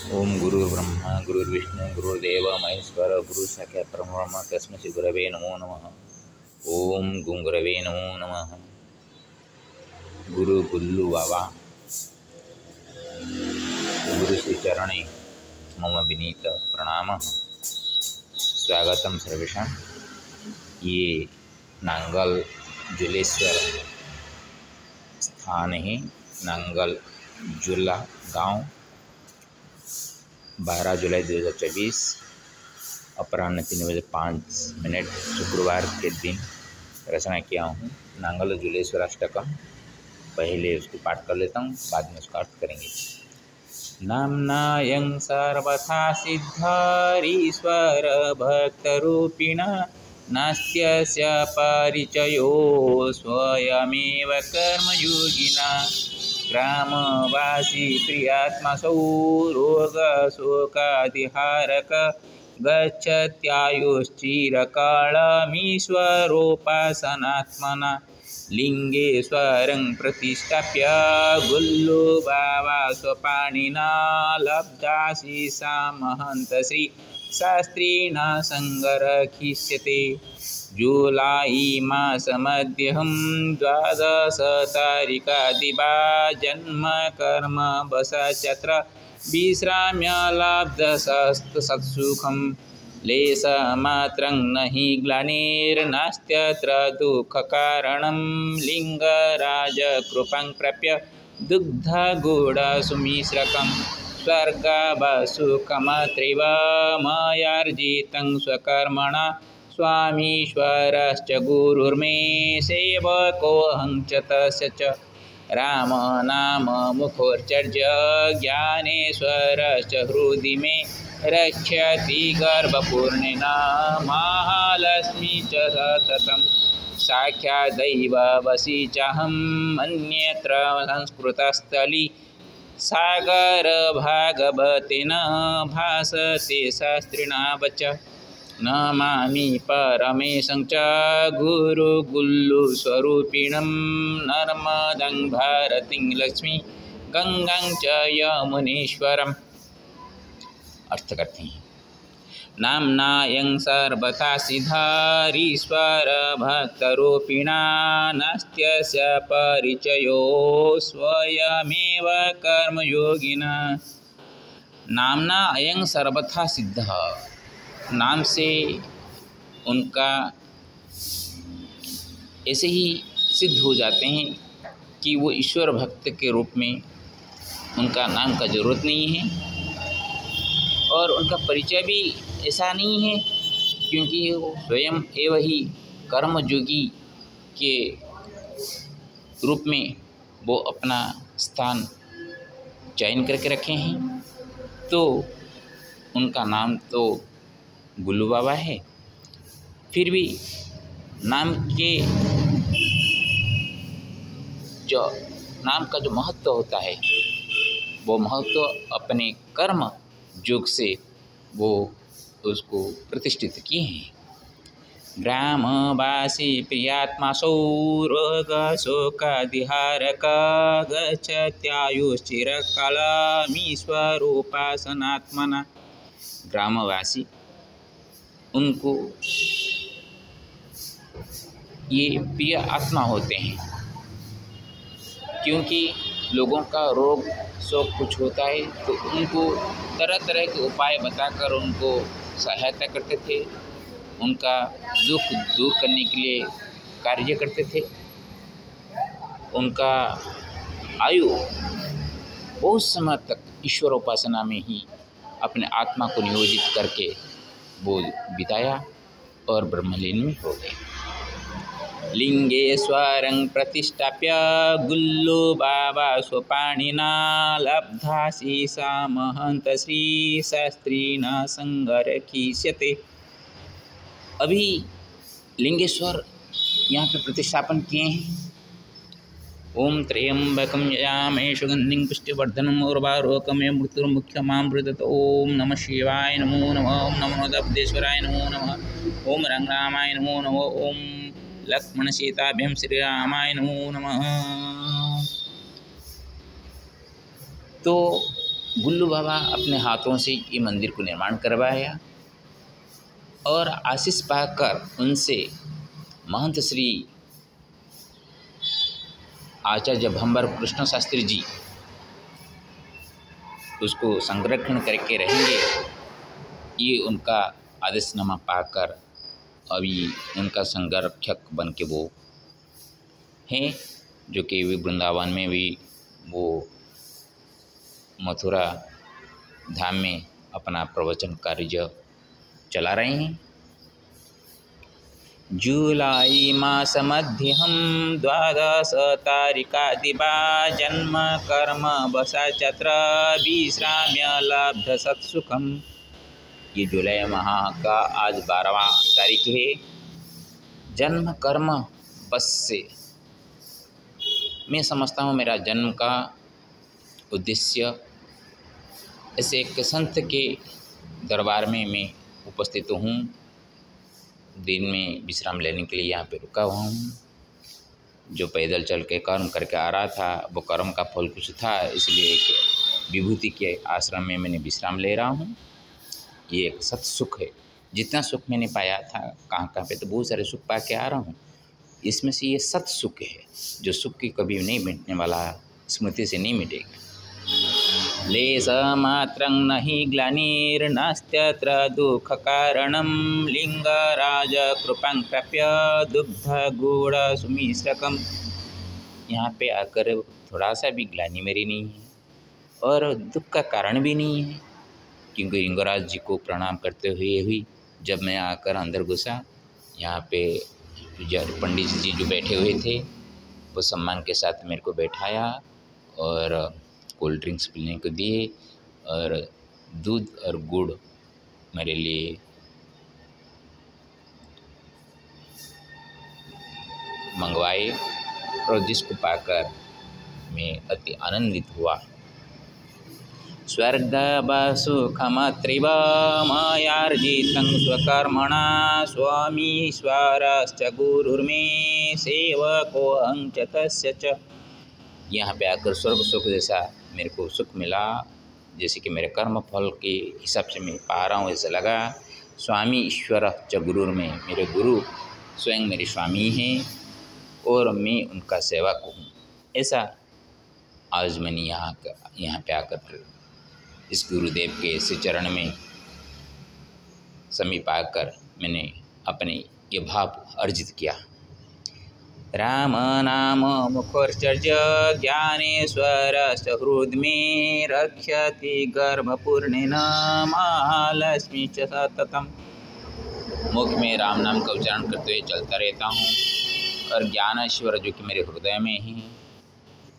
ओम गुरुर्ब्रह्मा गुरुर्विष्णु गुरुर्देव महेश्वर गुरु साक्षात् परब्रह्म तस्मै श्री गुरवे नमो नमः। ओम गुंगुरवे नमो नमः। गुरु गुल्लु बाबा गुरु श्री चरणे मम विनीत प्रणामः। स्वागतम सर्वेषां। ये नांगल जुलेश्वर स्थान है। नांगल जुला गांव 12 जुलाई 2024 अपराह्न 3:05 शुक्रवार के दिन रचना किया हूँ नांगल जुलेश्वर अष्टकम। पहले उसको पाठ कर लेता हूँ, बाद में उसका अर्थ करेंगे। नाम्नायं सर्वथा सिद्धारीश्वर भक्तरूपिण नास्त्यस्य परिचयो स्वयमेव कर्मयोगिना। ग्रामवासी प्रियात्मसौ रोगशोकादिहारक गच्छत्यायुश्चिरकालमीश्वरोपासनात्मना। लिंगेश्वरं प्रतिष्ठाप्य गुल्लो बाबा स्वपाणिना लब्धाशीषा महन्त श्री शास्त्रिणा संगरखिष्यते। जुलाई मासमध्यहं 12 तारिकादिवा जन्म कर्म वसचत्र विश्राम्य लब्धसत्सुखं। लेशमात्रं न हि ग्लानिर्नास्त्यत्र दुःखकारणं। लिङ्गराजकृपां प्राप्य दुग्धगुडसुमिश्रकं स्वर्गवसुखमत्रैव मयार्जितं स्वकर्मणा। स्वामीश्वरश्च गुरुर्मे सेवकोऽहं च तस्य च। रामनाम मुखोच्चार्य ज्ञानेश्वरश्च हृदि मे रक्षति गर्भपूर्णेन महालक्ष्मी च सततं। साक्षादैव वशी चाहम् अन्यत्र संस्कृतस्थली। सागरभागवतेन भासते शास्त्रिणा वच। नमामि परमेशं च गुरुगुल्लुस्वरूपिणं। नर्मदं भारतीं लक्ष्मी गंगां च यमुनेश्वरम्। अर्थ करते हैं। नाम्नायं सर्वथा सिद्धारीश्वर भक्तरूपिणा नास्त्यस्य परिचयो स्वयमेव कर्मयोगिना। नाम्ना अयं सर्वथा सिद्ध, नाम से उनका ऐसे ही सिद्ध हो जाते हैं कि वो ईश्वर भक्त के रूप में उनका नाम का जरूरत नहीं है। और उनका परिचय भी ऐसा नहीं है क्योंकि वो स्वयं एवं ही कर्मयोगी के रूप में वो अपना स्थान चयन करके रखे हैं। तो उनका नाम तो गुल्लू बाबा है। फिर भी नाम का जो महत्व होता है वो महत्व अपने कर्म योग से वो उसको प्रतिष्ठित किए हैं। ग्रामवासी प्रियात्मासौ रोगशोकादिहारक गच्छत्यायुश्चिरकालमीश्वरोपासनात्मना। ग्रामवासी उनको ये प्रिय आत्मा होते हैं क्योंकि लोगों का रोग शोक कुछ होता है तो उनको तरह तरह के उपाय बताकर उनको सहायता करते थे। उनका दुख दूर करने के लिए कार्य करते थे। उनका आयु बहुत समय तक ईश्वर उपासना में ही अपने आत्मा को नियोजित करके वो बिताया और ब्रह्मलीन में हो गए। लिंगेश्वरं प्रतिष्ठाप्य गुल्लो बाबा स्वपाणिना लब्धाशीषा महन्त श्री शास्त्रिणा संगरखिष्यते। अभी लिंगेश्वर यहाँ पे प्रतिष्ठापन किए हैं। ओम त्र्यंबकं यजामहे सुगंधिं पुष्टिवर्धनम् उर्वारुकमेव मृत्युर्मुक्षमामृतत्। ओम नमः शिवाय नमो नमः। ओम नमो दब्देश्वराय नमो नमः। ओम रंगरामाय नमो नमः। ओम लक्ष्मण सीताभ्यं श्रीरामाय नमो नमः। तो गुल्लू बाबा अपने हाथों से ये मंदिर को निर्माण करवाया और आशीष पाकर उनसे महंत श्री आचार्य भंवर कृष्ण शास्त्री जी उसको संरक्षण करके रहेंगे, ये उनका आदेशनामा पाकर अभी उनका संरक्षक बन के वो हैं, जो कि वे वृंदावन में भी वो मथुरा धाम में अपना प्रवचन कार्य चला रहे हैं। जुलाई मास मध्यम 12 तारिकादिवा जन्म कर्म बसा चत्र विश्राम्य लब्ध सत्सुखम। ये जुलाई माह का आज 12वां तारीख है। जन्म कर्म बस से मैं समझता हूँ मेरा जन्म का उद्देश्य ऐसे एक संत के दरबार में मैं उपस्थित हूँ। दिन में विश्राम लेने के लिए यहाँ पे रुका हुआ हूँ। जो पैदल चल के कर्म करके आ रहा था वो कर्म का फल कुछ था, इसलिए एक विभूति के आश्रम में मैंने विश्राम ले रहा हूँ। ये एक सत सुख है। जितना सुख मैंने पाया था कहाँ पे तो बहुत सारे सुख पा के आ रहा हूँ, इसमें से ये सत सुख है जो सुख की कभी नहीं मिटने वाला, स्मृति से नहीं मिटेगा। लेशमात्रं नहि ग्लानिर्नास्त्यत्र दुःखकारणं लिंगराज कृपां प्राप्य दुग्धगुडसुमिश्रकम्। यहाँ पे आकर थोड़ा सा भी ग्लानि मेरी नहीं है और दुख का कारण भी नहीं है, क्योंकि लिंगराज जी को प्रणाम करते हुए हुई जब मैं आकर अंदर घुसा, यहाँ पे पंडित जी जो बैठे हुए थे वो सम्मान के साथ मेरे को बैठाया और कोल्ड ड्रिंक्स पीने को दिए और दूध और गुड़ मेरे लिए मंगवाए और जिसको पाकर मैं अति आनंदित हुआ। स्वर्गसुखमत्रिव मयार्जितं स्वकर्मणा स्वामीश्वरश्च गुरुर्मे सेवकोऽहं च तस्य च। यहाँ पे आकर स्वर्ग सुख जैसा मेरे को सुख मिला, जैसे कि मेरे कर्म फल के हिसाब से मैं पा रहा हूँ ऐसा लगा। स्वामी ईश्वर च गुरुर में, मेरे गुरु स्वयं मेरे स्वामी हैं और मैं उनका सेवक हूँ। ऐसा आज मैंने यहाँ पे आकर इस गुरुदेव के श्री चरण में समीप आकर मैंने अपने ये भाव अर्जित किया। राम नाम मुखोर्चर्य ज्ञानेश्वरस्य हृदि में रक्षति गर्भपूर्णेन महालक्ष्मी च सततम। मुख में राम नाम का उच्चारण करते हुए चलता रहता हूँ और ज्ञानेश्वर जो कि मेरे हृदय में हैं,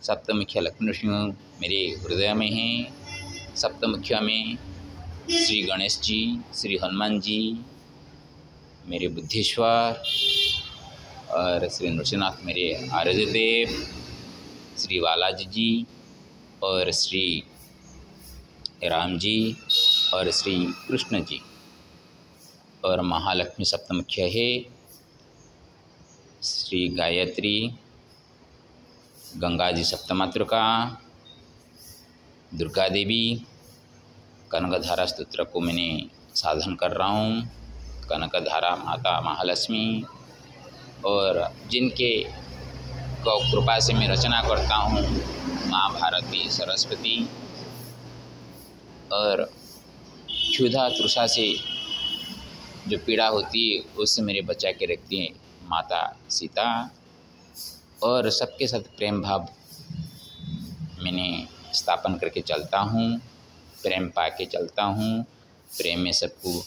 सप्तमुखिया लक्ष्मी सिंह मेरे हृदय में हैं। सप्तमुखिया में श्री गणेश जी, श्री हनुमान जी मेरे बुद्धेश्वर और श्री नृसिंहनाथ मेरे आराध्य देव, श्री बालाजी जी और श्री राम जी और श्री कृष्ण जी और महालक्ष्मी सप्तमुख्य है। श्री गायत्री, गंगा जी सप्तमातृका, दुर्गा देवी, कनकधारा स्तोत्र को मैंने साधन कर रहा हूँ। कनकधारा माता महालक्ष्मी और जिनके को कृपा से मैं रचना करता हूँ माँ भारती सरस्वती, और क्षुधा तृषा से जो पीड़ा होती है उससे मेरे बचा के रखती है माता सीता। और सबके साथ प्रेम भाव मैंने स्थापन करके चलता हूँ, प्रेम पा के चलता हूँ, प्रेम में सबको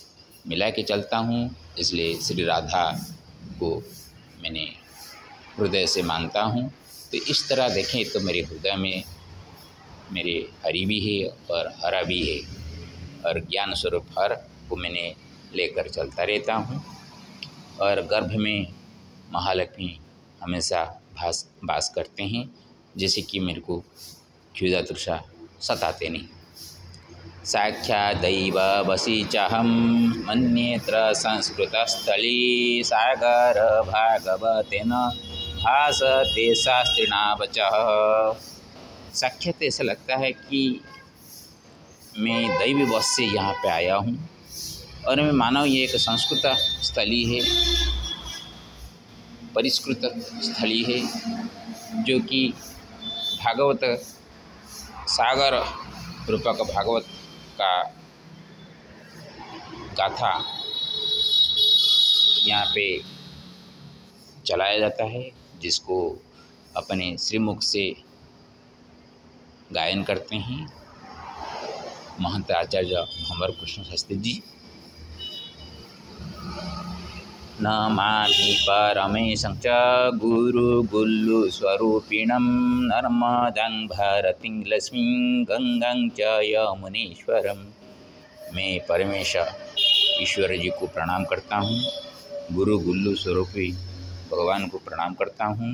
मिला के चलता हूँ। इसलिए श्री राधा को मैंने हृदय से मानता हूँ। तो इस तरह देखें तो मेरे हृदय में मेरे हरि भी है और हरा भी है, और ज्ञान स्वरूप हर को मैंने लेकर चलता रहता हूँ। और गर्भ में महालक्ष्मी हमेशा वास करते हैं, जैसे कि मेरे को क्षुधा तृषा सताते नहीं। साक्षादैव वसी चाहम मन्येत्र संस्कृतस्थली सागर भागवतेन भासते शास्त्रिणा वचः। साक्षात ऐसा लगता है कि मैं दैवी बस से यहाँ पे आया हूँ और मैं मानव ये एक संस्कृत स्थली है, परिष्कृत स्थली है, जो कि भागवत सागर रूपक भागवत का गाथा यहाँ पे चलाया जाता है, जिसको अपने श्रीमुख से गायन करते हैं महंत आचार्य भंवर कृष्ण शास्त्री जी। नमामि परमेशं च गुरु गुल्लु स्वरूपिणं नर्मदां भारतीं लक्ष्मीं गंगां च यमुनेश्वरम। मैं परमेश्वर ईश्वर जी को प्रणाम करता हूँ, गुरु गुल्लू स्वरूपी भगवान को प्रणाम करता हूँ,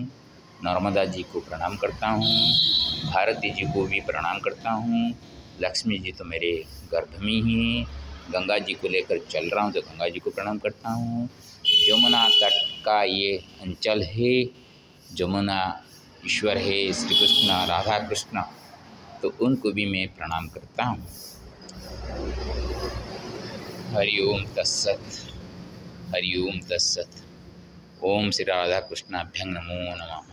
नर्मदा जी को प्रणाम करता हूँ, भारती जी को भी प्रणाम करता हूँ, लक्ष्मी जी तो मेरे गर्भ में ही, गंगा जी को लेकर चल रहा हूँ तो गंगा जी को प्रणाम करता हूँ। यमुना तट का ये अंचल है, यमुना ईश्वर है, श्री कृष्ण राधा कृष्ण, तो उनको भी मैं प्रणाम करता हूँ। हरि ओम तत्सत, हरि ओम तत्सत। ओम श्री राधा कृष्णाभ्यं नमो नमः।